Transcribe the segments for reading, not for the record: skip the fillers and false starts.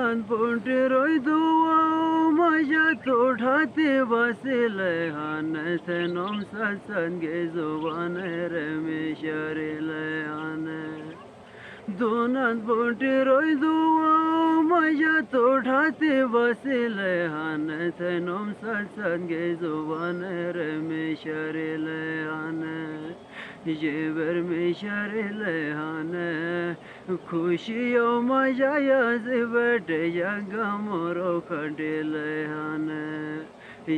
दोनात पोंटिरोय दुवा माझ्या तोठाते बसले हान सेनोम सत्संगे जुबान रमेशरिले हान दोनात पोंटिरोय दुवा माझ्या तोठाते बसले हान सेनोम सत्संगे जुबान रमेशरिले हान जेवर मेशरिले हान खुशियों माझ्या याजवट जगा मोरो खडिले हान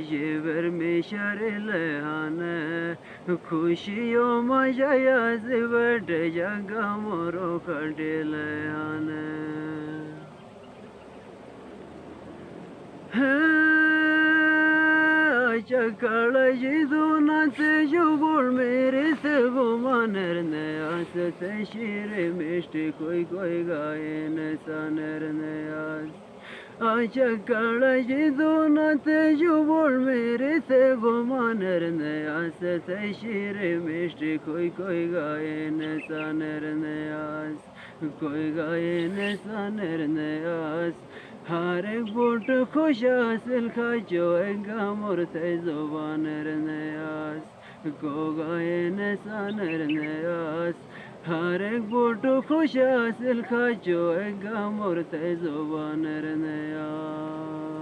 जेवर मेशरिले हान खुशियों माझ्या याजवट जगा मोरो खडिले हान काळजी दोनाचे जुगुळ मेरे से गुमानर ने आस ते शिरे मिष्टी कोई कोई गायन सानर ने आस काळजी दोनाचे जुगुळ मेरे से गुमानर ने आस ते शिरे मिष्टी कोई कोई गायन सानर ने आस कोई गायन सानर ने आस हर एक बोट खुश हासिल खाचो गामोरते जुबानर नयास को गायन सानर नयास हर एक बोट खुश हासिल खाचो गामोरते जुबानर नयास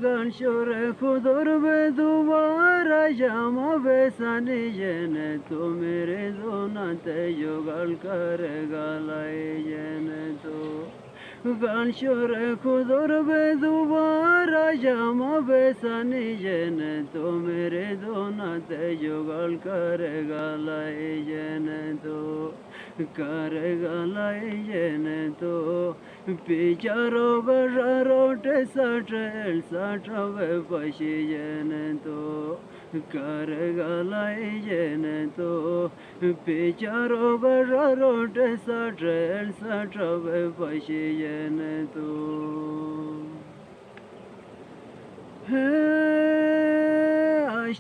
गानशोरे खुदर बे दोबारा जामा बेसानी जन तो मेरे दोनाते जुगाल कर गालाए जन तो गानशोरे खुदर बे दोबारा जामा बेसानी जन तो मेरे दोनाते जुगाल कर गालाए जन तो कर गालाए जन तो पिचारो गजारोटे साठेल साठवे पशी जन तो कर गालाए जन तो पिचारो गजारोटे साठेल साठवे पशी जन तो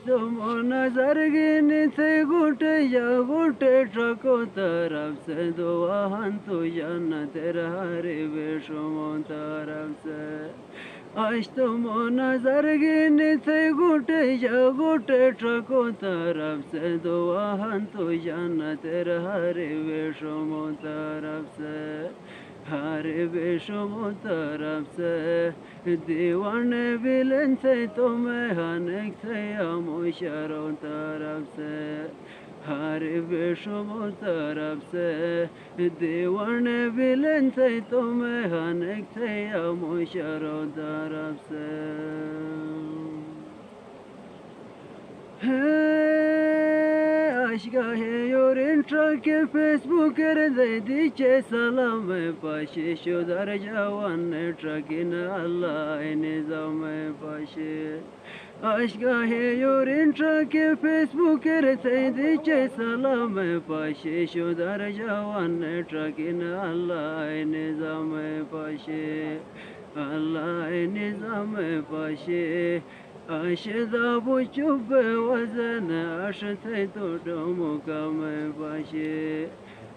तो नजर गिनी थे गुटे या गुटे ट्रको तरफ से दो वाहन तो जन तेरा हरे बेशुमो तरफ से आज तो नजर गिनी थे गुटे या गुटे ट्रको तरफ से दो वाहन तो जन तेरा हरे बेशुमो तरफ से हरे बेशुमो तरफ से दीवाने बिलन से तुम्हें हनेक थे अमुशरों तरफ से हरे बेशुमो तरफ से दीवाने बिलन से तुम्हें हनेक थे अमुशरों तरफ से aşka heyorin trake Facebook dice salam paşe şu darjawan trakin Allah nizame paşe aşka heyorin trake Facebook dice salam paşe şu darjawan trakin Allah nizame paşe Allah nizame paşe Aşıda bu çubbe vazene aşıtay todomu kame paşe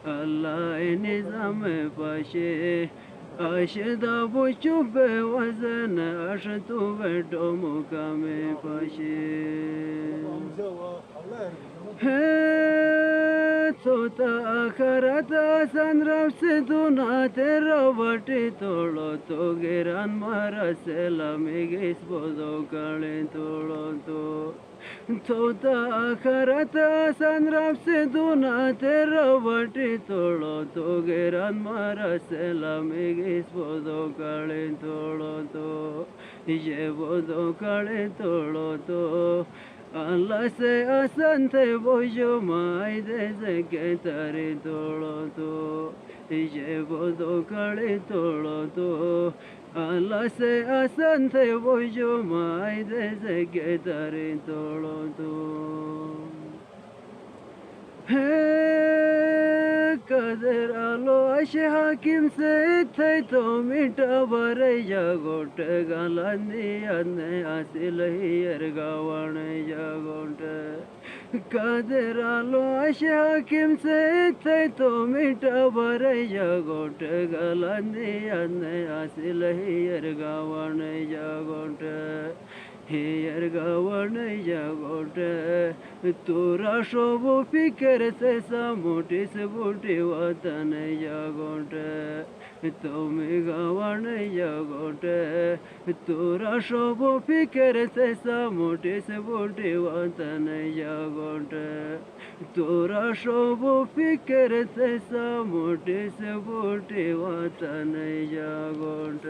Allah nizame paşe Aşıda bu çubbe vazene aşıtu verdomu kame paşe Tota akarata sanraf se dunate ravati tolo to geran mara selame gis bodo kale tolo to Tota akarata sanraf se dunate ravati tolo to geran mara selame gis bodo kale tolo to je bodo kale tolo to Allah se asante bojo mai de que tare tolo to je bodo kale tolo to Allah se asante bojo mai de que tare tolo to kader alo ashe hakim se thay to mita bare jagot galani anne asil hier gawane jagot Kader आलो अशे हाकीम से थै तो मिठा बरै जागोट गलांदी अन्ने आसिल हियर गावण जागोट हियर गावण जागोट तोरा शोभो फिकर से सामोटिस बूटी वतन जागोट तुम्हें गावण जागोट तोरा शोभो फिकर से सामोटिस बूटी वतन जागोट तोरा शोभो फिकर से सामोटिस बूटी वतन जागोट